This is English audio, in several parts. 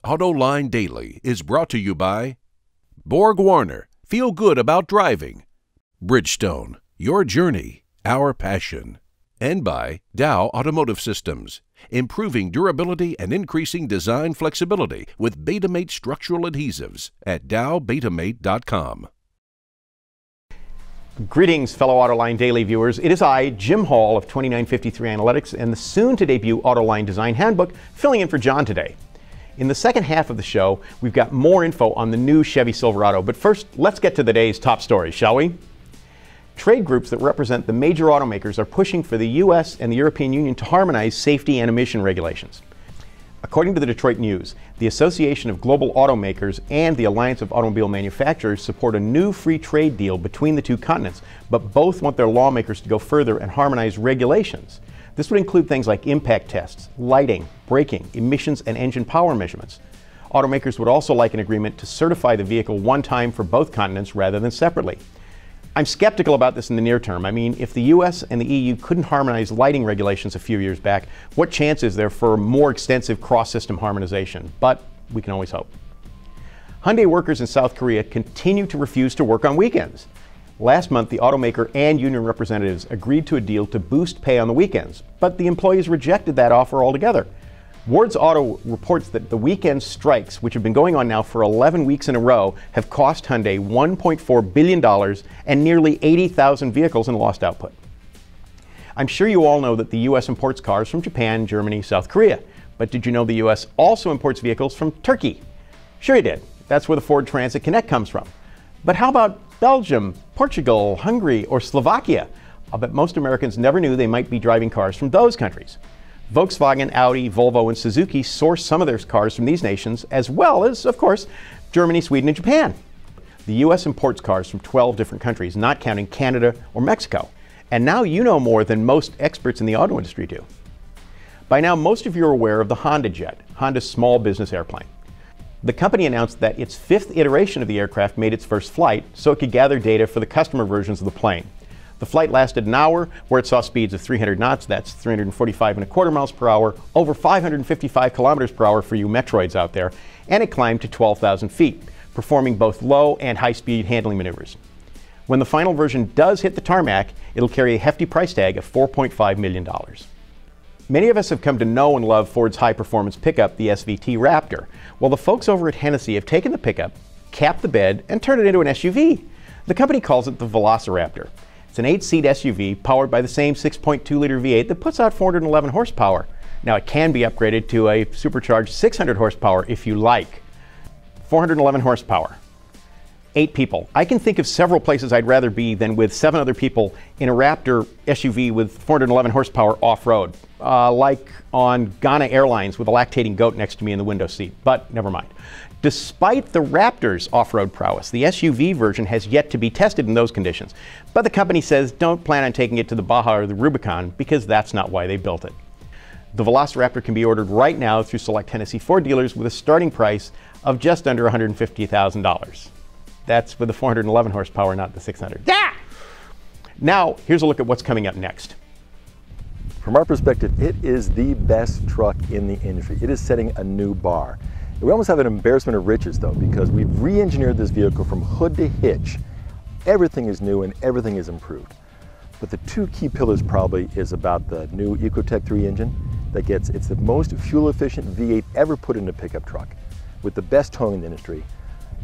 AutoLine Daily is brought to you by Borg Warner, feel good about driving. Bridgestone, your journey, our passion. And by Dow Automotive Systems, improving durability and increasing design flexibility with Betamate structural adhesives at dowbetamate.com. Greetings, fellow AutoLine Daily viewers. It is I, Jim Hall of 2953 Analytics, and the soon-to-debut AutoLine Design Handbook, filling in for John today. In the second half of the show, we've got more info on the new Chevy Silverado. But first, let's get to the day's top stories, shall we? Trade groups that represent the major automakers are pushing for the U.S. and the European Union to harmonize safety and emission regulations. According to the Detroit News, the Association of Global Automakers and the Alliance of Automobile Manufacturers support a new free trade deal between the two continents, but both want their lawmakers to go further and harmonize regulations. This would include things like impact tests, lighting, braking, emissions, and engine power measurements. Automakers would also like an agreement to certify the vehicle one time for both continents rather than separately. I'm skeptical about this in the near term. I mean, if the US and the EU couldn't harmonize lighting regulations a few years back, what chance is there for more extensive cross-system harmonization? But we can always hope. Hyundai workers in South Korea continue to refuse to work on weekends. Last month, the automaker and union representatives agreed to a deal to boost pay on the weekends, but the employees rejected that offer altogether. Wards Auto reports that the weekend strikes, which have been going on now for 11 weeks in a row, have cost Hyundai $1.4 billion and nearly 80,000 vehicles in lost output. I'm sure you all know that the U.S. imports cars from Japan, Germany, South Korea. But did you know the U.S. also imports vehicles from Turkey? Sure you did. That's where the Ford Transit Connect comes from. But how about Belgium, Portugal, Hungary, or Slovakia? I'll bet most Americans never knew they might be driving cars from those countries. Volkswagen, Audi, Volvo, and Suzuki source some of their cars from these nations, as well as, of course, Germany, Sweden, and Japan. The U.S. imports cars from 12 different countries, not counting Canada or Mexico. And now you know more than most experts in the auto industry do. By now, most of you are aware of the HondaJet, Honda's small business airplane. The company announced that its fifth iteration of the aircraft made its first flight, so it could gather data for the customer versions of the plane. The flight lasted an hour, where it saw speeds of 300 knots, that's 345.25 miles per hour, over 555 kilometers per hour for you Metroids out there, and it climbed to 12,000 feet, performing both low and high-speed handling maneuvers. When the final version does hit the tarmac, it'll carry a hefty price tag of $4.5 million. Many of us have come to know and love Ford's high-performance pickup, the SVT Raptor. Well, the folks over at Hennessey have taken the pickup, capped the bed, and turned it into an SUV. The company calls it the VelociRaptor. It's an 8-seat SUV powered by the same 6.2-liter V8 that puts out 411 horsepower. Now, it can be upgraded to a supercharged 600 horsepower if you like. 411 horsepower. 8 people. I can think of several places I'd rather be than with 7 other people in a Raptor SUV with 411 horsepower off-road, like on Ghana Airlines with a lactating goat next to me in the window seat, but never mind. Despite the Raptor's off-road prowess, the SUV version has yet to be tested in those conditions. But the company says don't plan on taking it to the Baja or the Rubicon because that's not why they built it. The VelociRaptor can be ordered right now through select Hennessey Ford dealers with a starting price of just under $150,000. That's with the 411 horsepower, not the 600. Yeah! Now, here's a look at what's coming up next. From our perspective, it is the best truck in the industry. It is setting a new bar. We almost have an embarrassment of riches, though, because we've re-engineered this vehicle from hood to hitch. Everything is new and everything is improved. But the two key pillars probably is about the new Ecotec 3 engine it's the most fuel-efficient V8 ever put in a pickup truck, with the best towing in the industry,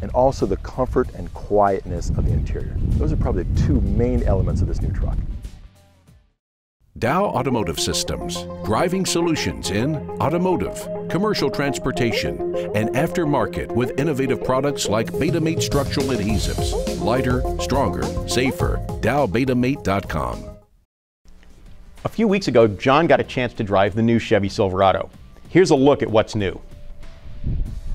and also the comfort and quietness of the interior. Those are probably the two main elements of this new truck. Dow Automotive Systems, driving solutions in automotive, commercial transportation, and aftermarket with innovative products like Betamate structural adhesives. Lighter, stronger, safer. DowBetamate.com. A few weeks ago, John got a chance to drive the new Chevy Silverado. Here's a look at what's new.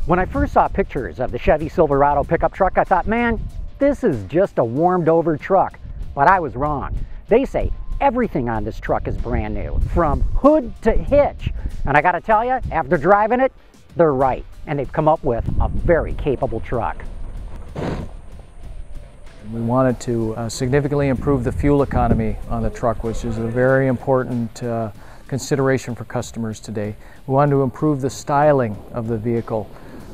When I first saw pictures of the Chevy Silverado pickup truck, I thought, man, this is just a warmed over truck. But I was wrong. They say everything on this truck is brand new, from hood to hitch. And I gotta tell you, after driving it, they're right. And they've come up with a very capable truck. We wanted to significantly improve the fuel economy on the truck, which is a very important consideration for customers today. We wanted to improve the styling of the vehicle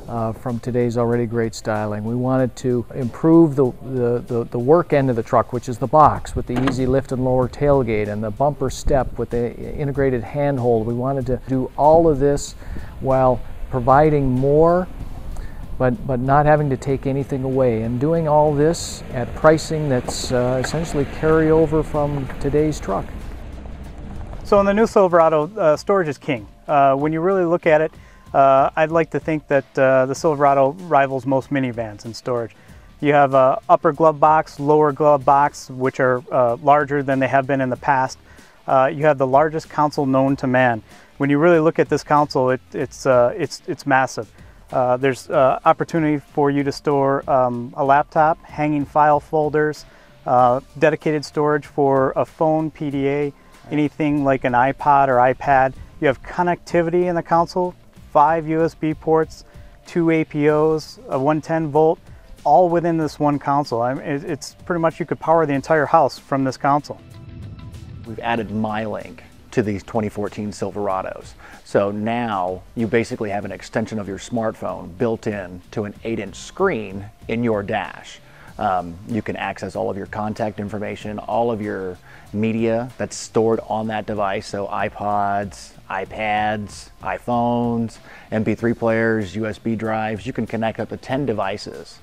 from today's already great styling. We wanted to improve the work end of the truck, which is the box with the easy lift and lower tailgate and the bumper step with the integrated handhold. We wanted to do all of this while providing more, but not having to take anything away, and doing all this at pricing that's essentially carryover from today's truck. So in the new Silverado, storage is king. When you really look at it, I'd like to think that the Silverado rivals most minivans in storage. You have an upper glove box, lower glove box, which are larger than they have been in the past. You have the largest console known to man. When you really look at this console, it's massive. There's opportunity for you to store a laptop, hanging file folders, dedicated storage for a phone, PDA, anything like an iPod or iPad. You have connectivity in the console, 5 USB ports, 2 APOs, a 110 volt, all within this one console. I mean, it's pretty much you could power the entire house from this console. We've added MyLink to these 2014 Silverados. So now you basically have an extension of your smartphone built in to an 8-inch screen in your dash. You can access all of your contact information, all of your media that's stored on that device, so iPods, iPads, iPhones, MP3 players, USB drives. You can connect up to 10 devices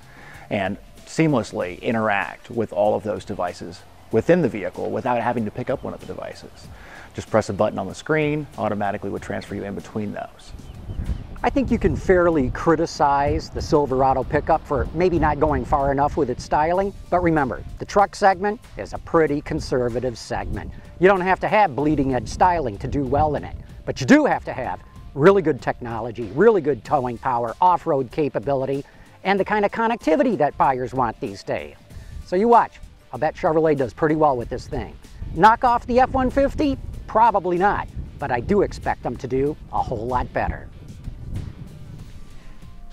and seamlessly interact with all of those devices within the vehicle without having to pick up one of the devices. Just press a button on the screen, automatically would transfer you in between those. I think you can fairly criticize the Silverado pickup for maybe not going far enough with its styling, but remember, the truck segment is a pretty conservative segment. You don't have to have bleeding edge styling to do well in it, but you do have to have really good technology, really good towing power, off-road capability, and the kind of connectivity that buyers want these days. So you watch, I'll bet Chevrolet does pretty well with this thing. Knock off the F-150? Probably not, but I do expect them to do a whole lot better.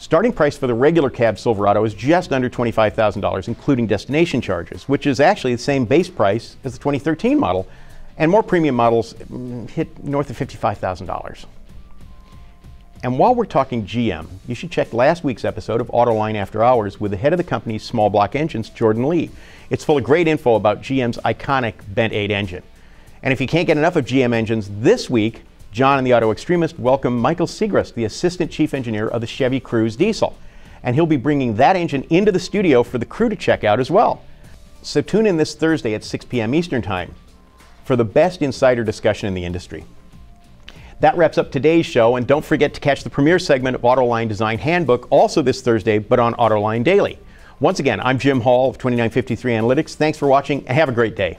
Starting price for the regular cab Silverado is just under $25,000, including destination charges, which is actually the same base price as the 2013 model, and more premium models hit north of $55,000. And while we're talking GM, you should check last week's episode of Autoline After Hours with the head of the company's small block engines, Jordan Lee. It's full of great info about GM's iconic Bent 8 engine. And if you can't get enough of GM engines this week, John and the Auto Extremist welcome Michael Segrist, the Assistant Chief Engineer of the Chevy Cruze diesel. And he'll be bringing that engine into the studio for the crew to check out as well. So tune in this Thursday at 6 p.m. Eastern Time for the best insider discussion in the industry. That wraps up today's show, and don't forget to catch the premiere segment of Autoline Design Handbook also this Thursday, but on Autoline Daily. Once again, I'm Jim Hall of 2953 Analytics. Thanks for watching, and have a great day.